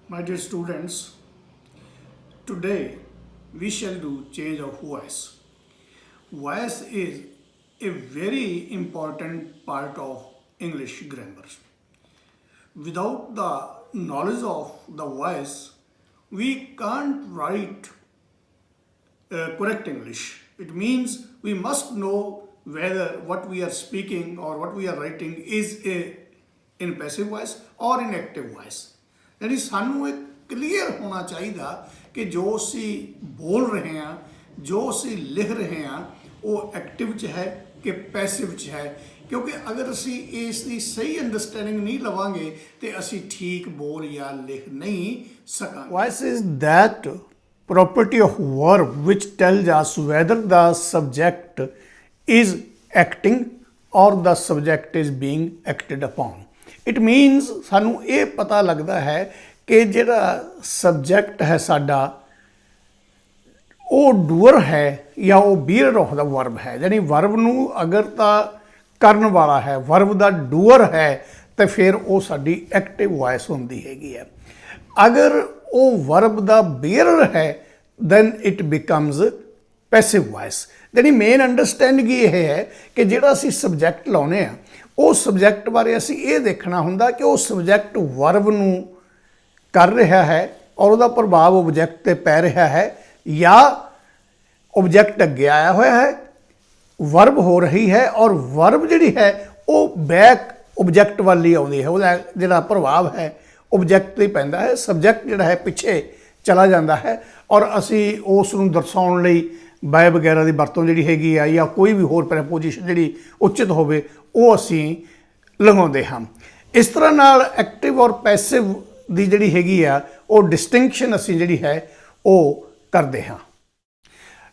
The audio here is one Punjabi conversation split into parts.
My dear students, today we shall do change of voice. Voice is a very important part of English grammar. Without the knowledge of the voice, we can't write correct English. It means we must know whether what we are speaking or what we are writing is in passive voice or in active voice. ਯਾਨੀ ਸਾਨੂੰ ਇਹ ਕਲੀਅਰ ਹੋਣਾ ਚਾਹੀਦਾ ਕਿ ਜੋ ਅਸੀਂ ਬੋਲ ਰਹੇ ਹਾਂ, ਜੋ ਅਸੀਂ ਲਿਖ ਰਹੇ ਹਾਂ, ਉਹ ਐਕਟਿਵ 'ਚ ਹੈ ਕਿ ਪੈਸਿਵ 'ਚ ਹੈ। ਕਿਉਂਕਿ ਅਗਰ ਅਸੀਂ ਇਸ ਦੀ ਸਹੀ ਅੰਡਰਸਟੈਂਡਿੰਗ ਨਹੀਂ ਲਵਾਂਗੇ ਤੇ ਅਸੀਂ ਠੀਕ ਬੋਲ ਜਾਂ ਲਿਖ ਨਹੀਂ ਸਕਾਂਗੇ। Voice is that property of verb which tells us whether the subject is acting or the subject is being acted upon. It means ਸਾਨੂੰ ਇਹ ਪਤਾ ਲੱਗਦਾ ਹੈ ਕਿ ਜਿਹੜਾ ਸਬਜੈਕਟ ਹੈ ਸਾਡਾ ਉਹ ਡੂਅਰ ਹੈ ਜਾਂ ਉਹ ਬੀਅਰ ਆਫ ਦਾ ਵਰਬ ਹੈ। ਯਾਨੀ ਵਰਬ ਨੂੰ ਅਗਰ ਤਾਂ ਕਰਨ ਵਾਲਾ ਹੈ, ਵਰਬ ਦਾ ਡੂਅਰ ਹੈ, ਤਾਂ ਫਿਰ ਉਹ ਸਾਡੀ ਐਕਟਿਵ ਵਾਇਸ ਹੁੰਦੀ ਹੈਗੀ ਹੈ। ਅਗਰ ਉਹ ਵਰਬ ਦਾ ਬੀਅਰ ਹੈ then it becomes passive voice. ਯਾਨੀ ਮੇਨ ਅੰਡਰਸਟੈਂਡਿੰਗ ਇਹ ਹੈ ਕਿ ਜਿਹੜਾ ਅਸੀਂ ਸਬਜੈਕਟ ਲਾਉਂਦੇ ਹਾਂ ਉਸ ਸਬਜੈਕਟ ਬਾਰੇ ਅਸੀਂ ਇਹ ਦੇਖਣਾ ਹੁੰਦਾ ਕਿ ਉਹ ਸਬਜੈਕਟ ਵਰਬ ਨੂੰ ਕਰ ਰਿਹਾ ਹੈ ਔਰ ਉਹਦਾ ਪ੍ਰਭਾਵ ਓਬਜੈਕਟ 'ਤੇ ਪੈ ਰਿਹਾ ਹੈ ਜਾਂ ਓਬਜੈਕਟ ਅੱਗੇ ਆਇਆ ਹੋਇਆ ਹੈ, ਵਰਬ ਹੋ ਰਹੀ ਹੈ ਔਰ ਵਰਬ ਜਿਹੜੀ ਹੈ ਉਹ ਬੈਕ ਓਬਜੈਕਟ ਵੱਲ ਹੀ ਆਉਂਦੀ ਹੈ। ਉਹਦਾ ਜਿਹੜਾ ਪ੍ਰਭਾਵ ਹੈ ਓਬਜੈਕਟ 'ਤੇ ਪੈਂਦਾ ਹੈ, ਸਬਜੈਕਟ ਜਿਹੜਾ ਹੈ ਪਿੱਛੇ ਚਲਾ ਜਾਂਦਾ ਹੈ ਔਰ ਅਸੀਂ ਉਸ ਨੂੰ ਦਰਸਾਉਣ ਲਈ ਬਾਏ ਵਗੈਰਾ ਦੀ ਵਰਤੋਂ ਜਿਹੜੀ ਹੈਗੀ ਆ ਜਾਂ ਕੋਈ ਵੀ ਹੋਰ ਪ੍ਰੈਪੋਜੀਸ਼ਨ ਜਿਹੜੀ ਉਚਿਤ ਹੋਵੇ ਉਹ ਅਸੀਂ ਲਗਾਉਂਦੇ ਹਾਂ। ਇਸ ਤਰ੍ਹਾਂ ਨਾਲ ਐਕਟਿਵ ਔਰ ਪੈਸਿਵ ਦੀ ਜਿਹੜੀ ਹੈਗੀ ਆ ਉਹ ਡਿਸਟਿੰਕਸ਼ਨ ਅਸੀਂ ਜਿਹੜੀ ਹੈ ਉਹ ਕਰਦੇ ਹਾਂ।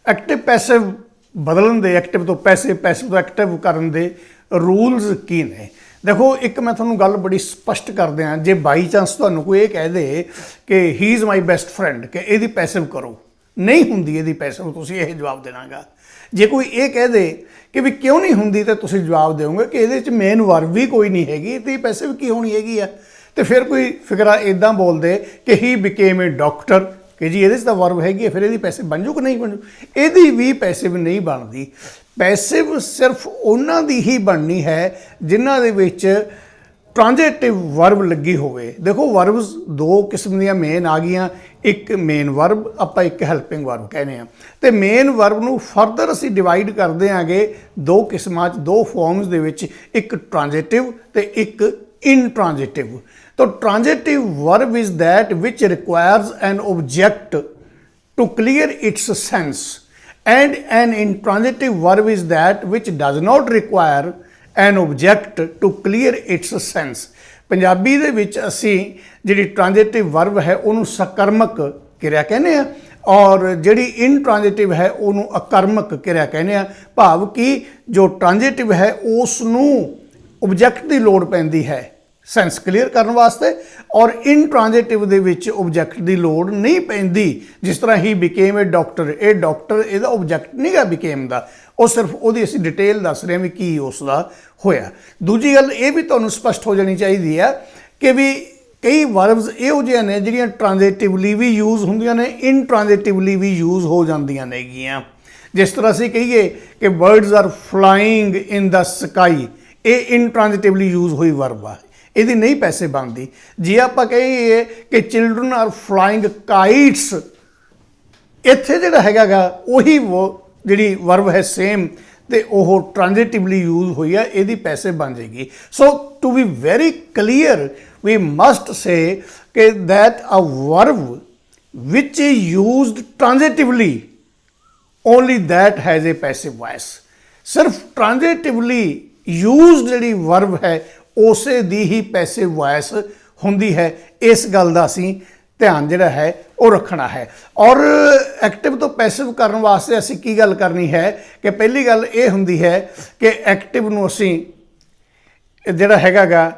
ਐਕਟਿਵ ਪੈਸਿਵ ਬਦਲਣ ਦੇ, ਐਕਟਿਵ ਤੋਂ ਪੈਸਿਵ, ਪੈਸਿਵ ਤੋਂ ਐਕਟਿਵ ਕਰਨ ਦੇ ਰੂਲਸ ਕੀ ਨੇ? ਦੇਖੋ, ਇੱਕ ਮੈਂ ਤੁਹਾਨੂੰ ਗੱਲ ਬੜੀ ਸਪਸ਼ਟ ਕਰ ਦਿਆਂ, ਜੇ ਬਾਈ ਚਾਂਸ ਤੁਹਾਨੂੰ ਕੋਈ ਇਹ ਕਹਿ ਦੇ ਕਿ ਹੀ ਇਜ਼ ਮਾਈ ਬੈਸਟ ਫਰੈਂਡ, ਕਿ ਇਹਦੀ ਪੈਸਿਵ ਕਰੋ, ਨਹੀਂ ਹੁੰਦੀ ਇਹਦੀ ਪੈਸਿਵ, ਤੁਸੀਂ ਇਹ ਜਵਾਬ ਦੇਣਾਗਾ। ਜੇ ਕੋਈ ਇਹ ਕਹਿ ਦੇ ਕਿ ਵੀ ਕਿਉਂ ਨਹੀਂ ਹੁੰਦੀ ਤਾਂ ਤੁਸੀਂ ਜਵਾਬ ਦਿਓਗੇ ਕਿ ਇਹਦੇ 'ਚ ਮੇਨ ਵਰਬ ਵੀ ਕੋਈ ਨਹੀਂ ਹੈਗੀ ਤੇ ਪੈਸਿਵ ਕੀ ਹੋਣੀ ਹੈਗੀ ਆ। ਤੇ ਫਿਰ ਕੋਈ ਫਿਕਰਾ ਇੱਦਾਂ ਬੋਲਦੇ ਕਿ ਹੀ ਬਿਕੇਮ ਏ ਡਾਕਟਰ, ਕਿ ਜੀ ਇਹਦੇ 'ਚ ਤਾਂ ਵਰਬ ਹੈਗੀ ਹੈ, ਫਿਰ ਇਹਦੀ ਪੈਸਿਵ ਬਣ ਜੂ ਕਿ ਨਹੀਂ ਬਣ ਜੂ? ਇਹਦੀ ਵੀ ਪੈਸਿਵ ਨਹੀਂ ਬਣਦੀ। ਪੈਸਿਵ ਸਿਰਫ ਉਹਨਾਂ ਦੀ ਹੀ ਬਣਨੀ ਹੈ ਜਿਨ੍ਹਾਂ ਦੇ ਵਿੱਚ ਟ੍ਰਾਂਜੈਟਿਵ ਵਰਬ ਲੱਗੀ ਹੋਵੇ। ਦੇਖੋ, ਵਰਬਸ ਦੋ ਕਿਸਮ ਦੀਆਂ ਮੇਨ ਆ ਗਈਆਂ, ਇੱਕ ਮੇਨ ਵਰਬ, ਆਪਾਂ ਇੱਕ ਹੈਲਪਿੰਗ ਵਰਬ ਕਹਿੰਦੇ ਹਾਂ। ਅਤੇ ਮੇਨ ਵਰਬ ਨੂੰ ਫਰਦਰ ਅਸੀਂ ਡਿਵਾਈਡ ਕਰਦੇ ਆਂਗੇ ਦੋ ਕਿਸਮਾਂ 'ਚ, ਦੋ ਫੋਰਮਸ ਦੇ ਵਿੱਚ, ਇੱਕ ਟ੍ਰਾਂਜੈਟਿਵ ਅਤੇ ਇੱਕ ਇਨਟ੍ਰਾਂਜੈਟਿਵ। ਤਾਂ transitive verb is that which requires an object to clear its sense and an intransitive verb is that which does not require an object to clear its sense. Punjabi ਦੇ ਵਿੱਚ ਅਸੀਂ ਜਿਹੜੀ ਟ੍ਰਾਂਜੈਟਿਵ ਵਰਬ ਹੈ ਉਹਨੂੰ ਸਕਰਮਕ ਕਿਰਿਆ ਕਹਿੰਦੇ ਆ ਔਰ ਜਿਹੜੀ ਇਨਟ੍ਰਾਂਜੈਟਿਵ ਹੈ ਉਹਨੂੰ ਅਕਰਮਕ ਕਿਰਿਆ ਕਹਿੰਦੇ ਆ। ਭਾਵ ਕਿ ਜੋ ਟ੍ਰਾਂਜੈਟਿਵ ਹੈ ਉਸ ਨੂੰ ਓਬਜੈਕਟ ਦੀ ਲੋੜ ਪੈਂਦੀ ਹੈ ਸੈਂਸ ਕਲੀਅਰ ਕਰਨ ਵਾਸਤੇ ਔਰ ਇਨਟ੍ਰਾਂਜੈਟਿਵ ਦੇ ਵਿੱਚ ਓਬਜੈਕਟ ਦੀ ਲੋੜ ਨਹੀਂ ਪੈਂਦੀ। ਜਿਸ ਤਰ੍ਹਾਂ ਹੀ ਬਿਕੇਮ ਏ ਡਾਕਟਰ, ਇਹ ਡਾਕਟਰ ਇਹਦਾ ਓਬਜੈਕਟ ਨਹੀਂ ਗਾ ਬਿਕੇਮ ਦਾ, ਉਹ ਸਿਰਫ ਉਹਦੀ ਅਸੀਂ ਡਿਟੇਲ ਦੱਸ ਰਹੇ ਹਾਂ ਵੀ ਕੀ ਉਸ ਦਾ ਹੋਇਆ। ਦੂਜੀ ਗੱਲ ਇਹ ਵੀ ਤੁਹਾਨੂੰ ਸਪਸ਼ਟ ਹੋ ਜਾਣੀ ਚਾਹੀਦੀ ਆ ਕਿ ਵੀ ਕਈ ਵਰਬਸ ਇਹੋ ਜਿਹੀਆਂ ਨੇ ਜਿਹੜੀਆਂ ਟ੍ਰਾਂਜੈਟਿਵਲੀ ਵੀ ਯੂਜ਼ ਹੁੰਦੀਆਂ ਨੇ, ਇਨਟ੍ਰਾਂਜੈਟਿਵਲੀ ਵੀ ਯੂਜ਼ ਹੋ ਜਾਂਦੀਆਂ ਨੇਗੀਆਂ। ਜਿਸ ਤਰ੍ਹਾਂ ਅਸੀਂ ਕਹੀਏ ਕਿ ਬਰਡਸ ਆਰ ਫਲਾਈਂਗ ਇਨ ਦਾ ਸਕਾਈ, ਇਹ ਇਨਟ੍ਰਾਂਜੈਟਿਵਲੀ ਯੂਜ਼ ਹੋਈ ਵਰਬ ਆ, ਇਹਦੀ ਨਹੀਂ ਪੈਸੇ ਬਣਦੀ। ਜੇ ਆਪਾਂ ਕਹੀਏ ਕਿ ਚਿਲਡਰਨ ਆਰ ਫਲਾਈਂਗ ਕਾਈਟਸ, ਇੱਥੇ ਜਿਹੜਾ ਹੈਗਾ ਗਾ ਉਹੀ ਉਹ ਜਿਹੜੀ ਵਰਬ ਹੈ ਸੇਮ ਅਤੇ ਉਹ ਟ੍ਰਾਂਜੈਟਿਵਲੀ ਯੂਜ਼ ਹੋਈ ਆ, ਇਹਦੀ ਪੈਸੇ ਬਣ ਜਾਏਗੀ। So to be very clear we must say ਕਿ that a verb which is used transitively only that has a passive voice। ਸਿਰਫ transitively used ਜਿਹੜੀ verb ਹੈ ਉਸੇ ਦੀ ਹੀ passive voice ਹੁੰਦੀ ਹੈ। ਇਸ ਗੱਲ ਦਾ ਅਸੀਂ ਧਿਆਨ ਜਿਹੜਾ ਹੈ ਉਹ ਰੱਖਣਾ ਹੈ। ਔਰ ਐਕਟਿਵ ਤੋਂ ਪੈਸਿਵ ਕਰਨ ਵਾਸਤੇ ਅਸੀਂ ਕੀ ਗੱਲ ਕਰਨੀ ਹੈ ਕਿ ਪਹਿਲੀ ਗੱਲ ਇਹ ਹੁੰਦੀ ਹੈ ਕਿ ਐਕਟਿਵ ਨੂੰ ਅਸੀਂ ਜਿਹੜਾ ਹੈਗਾ ਗਾ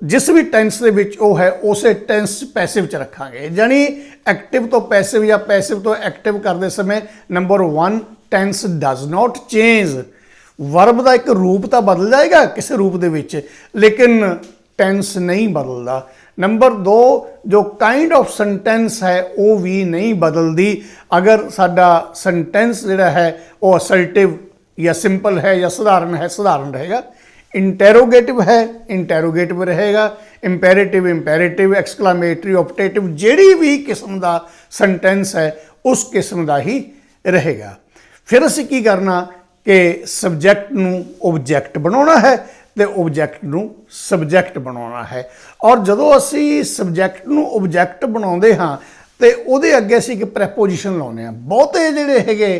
ਜਿਸ ਵੀ ਟੈਂਸ ਦੇ ਵਿੱਚ ਉਹ ਹੈ ਉਸੇ ਟੈਂਸ ਪੈਸਿਵ 'ਚ ਰੱਖਾਂਗੇ। ਜਾਣੀ ਐਕਟਿਵ ਤੋਂ ਪੈਸਿਵ ਜਾਂ ਪੈਸਿਵ ਤੋਂ ਐਕਟਿਵ ਕਰਦੇ ਸਮੇਂ number 1 tense does not change. Verb ਦਾ ਇੱਕ ਰੂਪ ਤਾਂ ਬਦਲ ਜਾਏਗਾ ਕਿਸੇ ਰੂਪ ਦੇ ਵਿੱਚ, ਲੇਕਿਨ ਟੈਂਸ ਨਹੀਂ ਬਦਲਦਾ। नंबर 2, जो काइंड ऑफ सेंटेंस है वो भी नहीं बदलती। अगर साडा सेंटेंस जिहड़ा है वो असल्टिव या सिंपल है या साधारण है, साधारण रहेगा। इंटैरोगेटिव है, इंटैरोगेटिव रहेगा। Imperative, imperative. एक्सक्लामेटरी, ऑप्टेटिव, जिहड़ी भी किस्म का सेंटेंस है उस किस्म का ही रहेगा। फिर असीं की करना कि सबजैक्ट नूं ऑबजैक्ट बनाउणा है तो ऑबजैक्ट नूं सबजैक्ट बनाउणा है। और जदों असीं सबजैक्ट नूं ऑबजैक्ट बनाउंदे हां तो उहदे अगे असीं एक प्रैपोजिशन लाउने हां। बहुते जिहड़े हैगे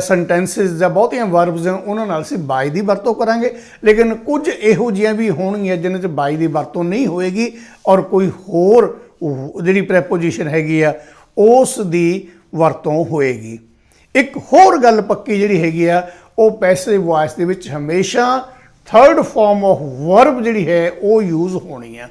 सेंटेंसिस ਜਾਂ ਬਹੁਤੀਆਂ ਵਰਬਸ ਉਹਨਾਂ ਨਾਲ ਅਸੀਂ ਬਾਈ ਦੀ ਵਰਤੋਂ ਕਰਾਂਗੇ, ਲੇਕਿਨ ਕੁਝ ਇਹੋ ਜਿਹੀਆਂ ਵੀ ਹੋਣਗੀਆਂ ਜਿਨ੍ਹਾਂ 'ਚ ਬਾਈ ਦੀ ਵਰਤੋਂ ਨਹੀਂ ਹੋਏਗੀ ਔਰ ਕੋਈ ਹੋਰ ਜਿਹੜੀ ਪ੍ਰੈਪੋਜੀਸ਼ਨ ਹੈਗੀ ਆ ਉਸ ਦੀ ਵਰਤੋਂ ਹੋਏਗੀ। ਇੱਕ ਹੋਰ ਗੱਲ ਪੱਕੀ ਜਿਹੜੀ ਹੈਗੀ ਆ ਉਹ ਪੈਸਿਵ ਵੌਇਸ ਦੇ ਵਿੱਚ ਹਮੇਸ਼ਾ ਥਰਡ ਫਾਰਮ ਆਫ ਵਰਬ ਜਿਹੜੀ ਹੈ ਉਹ ਯੂਜ਼ ਹੋਣੀ ਆ।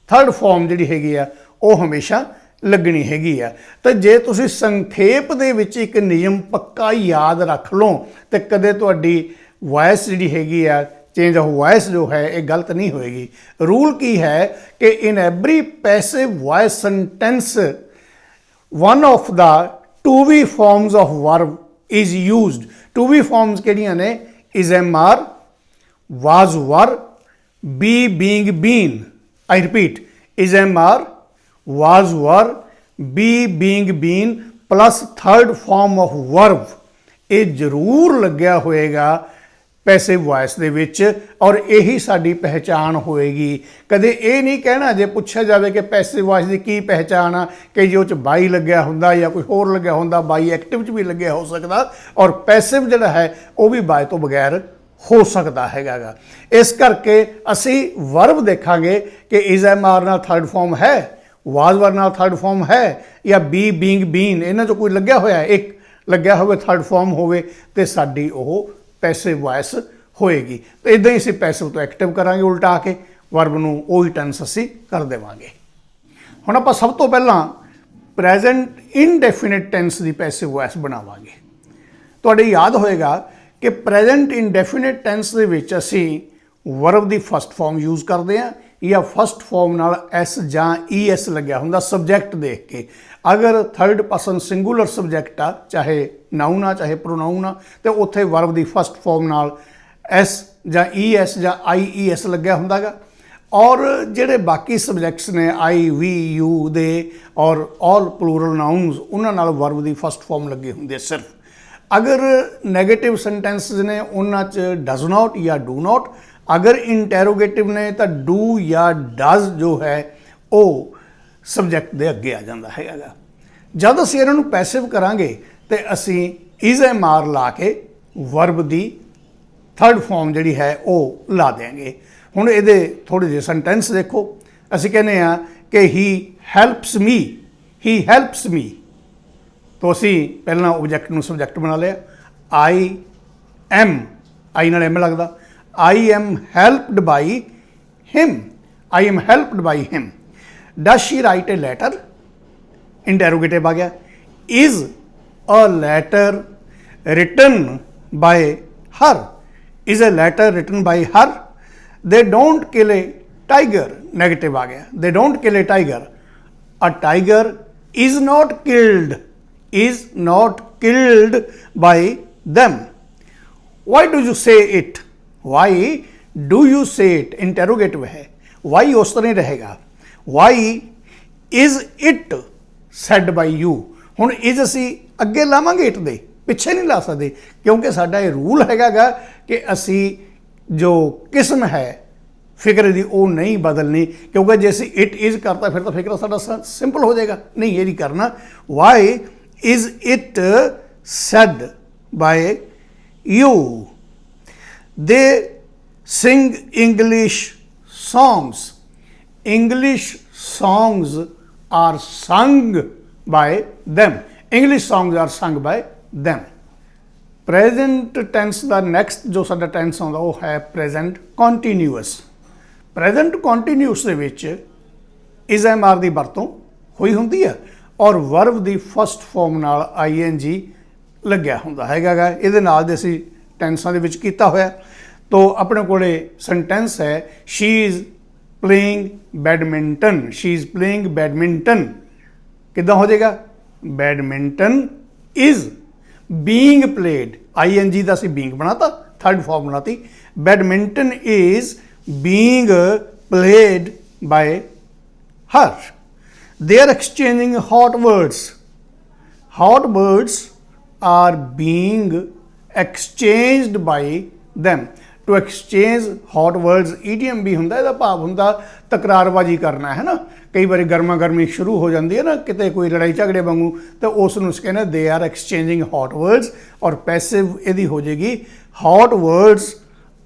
थर्ड फॉर्म जिहड़ी हैगी आ वो हमेशा लगनी हैगी आ। तो जे तुसीं संखेप दे विच एक नियम पक्का याद रख लो तो कदे तुहाडी वॉइस जिहड़ी हैगी आ चेंज ऑफ वॉइस जो है ये गलत नहीं होएगी। रूल की है कि in every passive voice sentence one of the to be forms of verb is used. To be forms किहड़ियां ने? Is am are, was were, be being been. I repeat, is am are, was were, be being been plus third form of verb ਇਹ ਜ਼ਰੂਰ ਲੱਗਿਆ ਹੋਏਗਾ ਪੈਸਿਵ ਵੌਇਸ ਦੇ ਵਿੱਚ ਔਰ ਇਹੀ ਸਾਡੀ ਪਹਿਚਾਣ ਹੋਏਗੀ। ਕਦੇ ਇਹ ਨਹੀਂ ਕਹਿਣਾ ਜੇ ਪੁੱਛਿਆ ਜਾਵੇ ਕਿ ਪੈਸਿਵ ਵੌਇਸ ਦੀ ਕੀ ਪਹਿਚਾਣ ਆ ਕਿ ਜੇ ਉਹ 'ਚ ਬਾਈ ਲੱਗਿਆ ਹੁੰਦਾ ਜਾਂ ਕੋਈ ਹੋਰ ਲੱਗਿਆ ਹੁੰਦਾ, ਬਾਈ ਐਕਟਿਵ 'ਚ ਵੀ ਲੱਗਿਆ ਹੋ ਸਕਦਾ ਔਰ ਪੈਸਿਵ ਜਿਹੜਾ ਹੈ ਉਹ ਵੀ ਬਾਈ ਤੋਂ ਬਗੈਰ हो सकता हैगा गा। इस करके असी वर्ब देखांगे कि इज एम आर नाल थर्ड फॉर्म है, वाज वर नाल थर्ड फॉर्म है या बी बीइंग बीन इन्हां चों कोई लग्या होया एक लग्या होवे थर्ड फॉर्म होवे ते साडी ओह पैसिव वॉइस होएगी। तो इदां ही असीं पैसिव तो एक्टिव करांगे उल्टा के वर्ब नूं ओही टेंस असीं कर देवांगे। हुण आपां सब तो पहलां प्रेजेंट इनडेफिनिट टेंस दी पैसिव वॉइस बनावांगे। तुहाडे याद होएगा कि प्रेजेंट इंडेफिनिट टेंस ਦੇ ਵਿੱਚ ਅਸੀਂ ਵਰਬ ਦੀ ਫਸਟ ਫਾਰਮ ਯੂਜ਼ ਕਰਦੇ ਹਾਂ ਜਾਂ ਫਸਟ ਫਾਰਮ ਨਾਲ ਐਸ ਜਾਂ ਈ ਐਸ ਲੱਗਿਆ ਹੁੰਦਾ ਸਬਜੈਕਟ ਦੇਖ ਕੇ। ਅਗਰ ਥਰਡ ਪਰਸਨ ਸਿੰਗੂਲਰ ਸਬਜੈਕਟ ਆ ਚਾਹੇ ਨਾਊਨ ਆ ਚਾਹੇ ਪ੍ਰੋਨਾਊਨ ਆ ਤੇ ਉੱਥੇ ਵਰਬ ਦੀ ਫਸਟ ਫਾਰਮ ਨਾਲ ਐਸ ਜਾਂ ਈ ਐਸ ਜਾਂ ਆਈ ਈ ਐਸ ਲੱਗਿਆ ਹੁੰਦਾ ਗਾ। ਔਰ ਜਿਹੜੇ ਬਾਕੀ ਸਬਜੈਕਟਸ ਨੇ ਆਈ ਵੀ ਯੂ ਦੇ ਔਰ ਆਲ ਪਲੂਰਲ ਨਾਊਨਸ ਉਹਨਾਂ ਨਾਲ ਵਰਬ ਦੀ ਫਸਟ ਫਾਰਮ ਲੱਗੇ ਹੁੰਦੇ ਸਿਰਫ। अगर नैगेटिव सेंटेंसिस ने उन्हां च डज नॉट या डू नॉट, अगर इंटैरोगेटिव ने तो डू या डज जो है वो सबजैक्ट के अगे आ जाता है। जब असीं इन्हां नूं पैसिव करांगे तो असीं इज एम आर ला के वर्ब की थर्ड फॉर्म जिहड़ी है वो ला देंगे। हुण इहदे थोड़े जे सेंटेंस देखो। असीं कहने आ कि ही हैल्प्स मी, ही हैल्प्स मी तो असी पहला ऑबजैक्ट नूं सबजैक्ट बना लिया। आई एम, आई नाल एम लगदा, I am helped by him, I am helped by him. Does she write a letter, interrogative आ गया। Is a letter written by her, is a letter written by her. They don't kill a tiger, negative आ गया। They don't kill a tiger, a tiger is not killed, is not killed by them. Why do you say it? Why do you say it? Interrogative है। Why उस तरह रहेगा। Why is it said by you? हुण is असी अगे लावांगे it दे, पिछे नहीं ला सकते क्योंकि साडा ये रूल हैगा कि असी जो किस्म है फिक्र की वो नहीं बदलनी, क्योंकि जे असी इट इज करता फिर तो फिक्र साडा सिंपल हो जाएगा। नहीं ये नहीं करना। Why is it said by you? They sing English songs. English songs are sung by them. English songs are sung by them. Present tense का next जो साडा tense आउंदा वो है present continuous. Present continuous ਦੇ ਵਿੱਚ is am are ਦੀ ਵਰਤੋਂ ਹੋਈ ਹੁੰਦੀ ਹੈ और वर्ब की फस्ट फॉर्म नाल ING लग्या हुंदा हैगा गा। इहदे नाल दे असीं टेंसां दे विच कीता होया। तो अपने कोले सेंटेंस है she is playing badminton, she is playing badminton, किदां हो जाएगा badminton is being played, ing ਦਾ ਅਸੀਂ being ਬਣਾਤਾ, थर्ड फॉर्म बनाती, badminton is being played by her, they are exchanging hot words, hot words are being exchanged by them, to exchange hot words idiom भी ਹੁੰਦਾ, ਇਹਦਾ ਭਾਵ ਹੁੰਦਾ ਤਕਰਾਰਬਾਜੀ ਕਰਨਾ ਹੈ ਨਾ, ਕਈ ਵਾਰੀ ਗਰਮਾ ਗਰਮੀ ਸ਼ੁਰੂ ਹੋ ਜਾਂਦੀ ਹੈ ਨਾ ਕਿਤੇ ਕੋਈ ਲੜਾਈ ਝਗੜੇ ਵਾਂਗੂ, ਤਾਂ ਉਸ ਨੂੰ ਕਹਿੰਦੇ they are exchanging hot words, ਔਰ ਪੈਸਿਵ ਇਹਦੀ ਹੋ ਜਾਏਗੀ hot words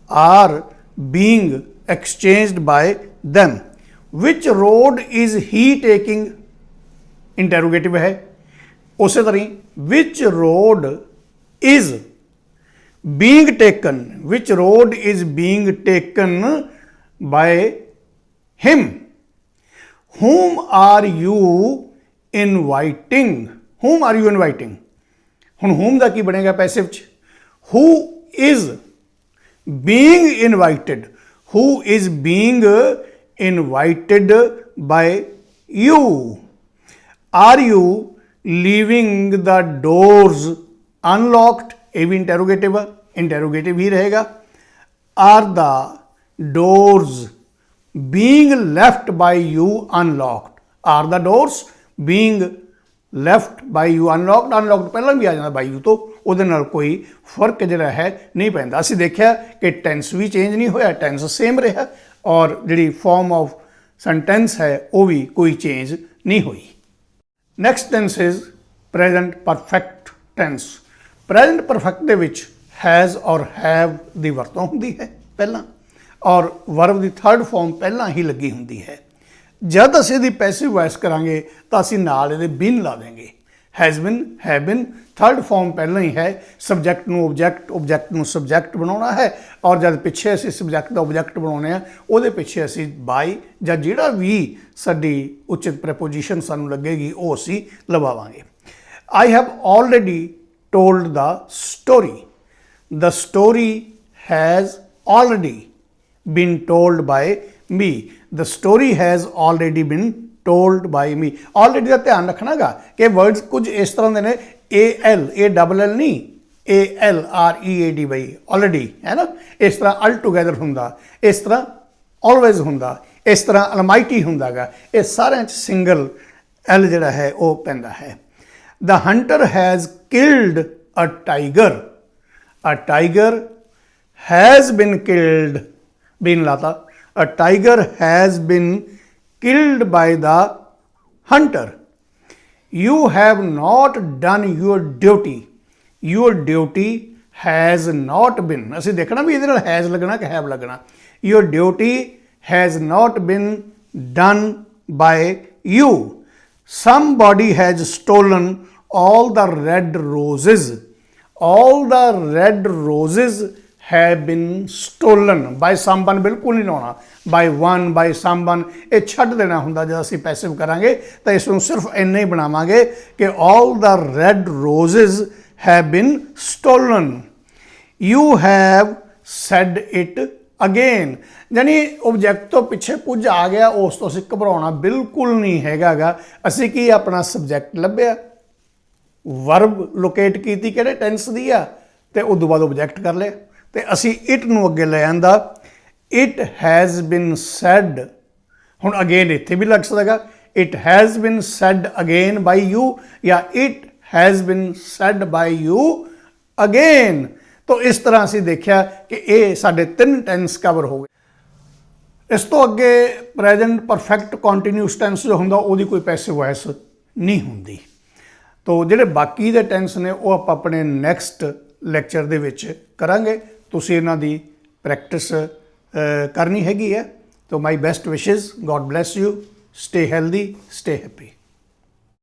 are being exchanged by them, which road is he taking, interrogative ਹੈ, ਉਸੇ ਤਰ੍ਹਾਂ which road is being taken, which road is being taken by him, whom are you inviting, whom are you inviting, ਹੁਣ whom ਦਾ ਕੀ ਬਣੇਗਾ ਪੈਸਿਵ ਚ, who is being invited, who is being invited by you, are you leaving the doors unlocked, ਇਹ ਵੀ ਇੰਟਰੋਗੇਟਿਵ, ਇੰਟਰੋਗੇਟਿਵ ਹੀ ਰਹੇਗਾ, are the doors being left by you unlocked, are the doors being left by you unlocked, unlocked ਪਹਿਲਾਂ ਵੀ ਆ ਜਾਂਦਾ by you ਤੋਂ, ਉਹਦੇ ਨਾਲ ਕੋਈ ਫਰਕ ਜਿਹੜਾ ਹੈ ਨਹੀਂ ਪੈਂਦਾ। ਅਸੀਂ ਦੇਖਿਆ ਕਿ ਟੈਂਸ ਵੀ ਚੇਂਜ ਨਹੀਂ ਹੋਇਆ, ਟੈਂਸ ਸੇਮ ਰਿਹਾ, ਔਰ ਜਿਹੜੀ ਫਾਰਮ ਆਫ ਸੈਂਟੈਂਸ ਹੈ ਉਹ ਵੀ ਕੋਈ ਚੇਂਜ ਨਹੀਂ ਹੋਈ। Next tense is present perfect tense. Present perfect ਦੇ ਵਿੱਚ ਹੈਜ਼ ਔਰ ਹੈਵ ਦੀ ਵਰਤੋਂ ਹੁੰਦੀ ਹੈ ਪਹਿਲਾਂ, ਔਰ ਵਰਬ ਦੀ ਥਰਡ ਫਾਰਮ ਪਹਿਲਾਂ ਹੀ ਲੱਗੀ ਹੁੰਦੀ ਹੈ। ਜਦ ਅਸੀਂ ਇਹਦੀ ਪੈਸਿਵ ਵੌਇਸ ਕਰਾਂਗੇ ਤਾਂ ਅਸੀਂ ਨਾਲ ਇਹਦੇ ਬਿਨ ਲਾ ਦੇਂਗੇ, ਹੈਜ਼ ਬਿਨ, ਹੈਵ ਬਿਨ, ਥਰਡ ਫਾਰਮ ਪਹਿਲਾਂ ਹੀ ਹੈ, ਸਬਜੈਕਟ ਨੂੰ ਓਬਜੈਕਟ, ਓਬਜੈਕਟ ਨੂੰ ਸਬਜੈਕਟ ਬਣਾਉਣਾ ਹੈ, ਔਰ ਜਦ ਪਿੱਛੇ ਅਸੀਂ ਸਬਜੈਕਟ ਦਾ ਓਬਜੈਕਟ ਬਣਾਉਣੇ ਆ ਉਹਦੇ ਪਿੱਛੇ ਅਸੀਂ ਬਾਈ ਜਾਂ ਜਿਹੜਾ ਵੀ ਸਾਡੀ ਉਚਿਤ ਪ੍ਰੈਪੋਜੀਸ਼ਨ ਸਾਨੂੰ ਲੱਗੇਗੀ ਉਹ ਅਸੀਂ ਲਵਾਵਾਂਗੇ। I have already told the story, the story has already been told by me, the story has already been told by me। already ਦਾ ਧਿਆਨ ਰੱਖਣਾਗਾ ਕਿ ਵਰਡਸ ਕੁਝ ਇਸ ਤਰ੍ਹਾਂ ਦੇ ਨੇ, AL ਨਹੀਂ, ALREAD ਬਾਈ already ਹੈ ਨਾ, ਇਸ ਤਰ੍ਹਾਂ all together ਹੁੰਦਾ, ਇਸ ਤਰ੍ਹਾਂ always ਹੁੰਦਾ, ਇਸ ਤਰ੍ਹਾਂ almighty ਹੁੰਦਾਗਾ, ਇਹ ਸਾਰਿਆਂ 'ਚ ਸਿੰਗਲ L ਜਿਹੜਾ ਹੈ ਉਹ ਪੈਂਦਾ ਹੈ। The hunter has killed a tiger, a tiger has been killed, been lata, a tiger has been killed by the hunter। You have not done your duty, your duty has not been, ਅਸੀਂ ਦੇਖਣਾ ਵੀ ਇਹਦੇ ਨਾਲ has ਲੱਗਣਾ ਕਿ have ਲੱਗਣਾ, your duty has not been done by you। Somebody has stolen all the red roses, all the red roses have been stolen by someone, ਬਿਲਕੁਲ ਨਹੀਂ ਲਾਉਣਾ by one, by someone, ਇਹ ਛੱਡ ਦੇਣਾ ਹੁੰਦਾ ਜਦ ਅਸੀਂ ਪੈਸਿਵ ਕਰਾਂਗੇ ਤਾਂ ਇਸ ਨੂੰ ਸਿਰਫ ਇੰਨਾ ਹੀ ਬਣਾਵਾਂਗੇ ਕਿ all the red roses have been stolen। You have said it again, ਯਾਨੀ ਓਬਜੈਕਟ ਤੋਂ ਪਿੱਛੇ ਕੁਝ ਆ ਗਿਆ, ਉਸ ਤੋਂ ਅਸੀਂ ਘਬਰਾਉਣਾ ਬਿਲਕੁਲ ਨਹੀਂ ਹੈਗਾਗਾ। ਅਸੀਂ ਕੀ ਆਪਣਾ ਸਬਜੈਕਟ ਲੱਭਿਆ, ਵਰਬ ਲੋਕੇਟ ਕੀਤੀ ਕਿਹੜੇ ਟੈਂਸ ਦੀ ਆ, ਤੇ ਉਸ ਤੋਂ ਬਾਅਦ ਓਬਜੈਕਟ ਕਰ ਲਿਆ, ਤੇ ਅਸੀਂ ਇਟ ਨੂੰ ਅੱਗੇ ਲੈ ਆਂਦਾ, ਇਟ ਹੈਜ਼ ਬਿਨ ਸੈਡ, ਹੁਣ ਅਗੇਨ ਇੱਥੇ ਵੀ ਲੱਗ ਸਕਦਾ, ਇਟ ਹੈਜ਼ ਬਿਨ ਸੈਡ ਅਗੇਨ ਬਾਈ ਯੂ, ਜਾਂ ਇਟ ਹੈਜ਼ ਬਿਨ ਸੈਡ ਬਾਈ ਯੂ ਅਗੇਨ। तो इस तरह असी देखा कि ये साढ़े 3 टेंस कवर हो गए। इस तो अगे प्रेजेंट परफेक्ट कॉन्टीन्यूस टेंस जो होंदा ओदी कोई पैसिव वॉइस नहीं होंदी। तो जिहड़े बाकी दे टेंस ने वो आप अपने नैक्सट लैक्चर दे विच करांगे, तुसीं इन्हां दी प्रैक्टिस करनी हैगी है। तो my best wishes, God bless you, stay healthy, stay happy.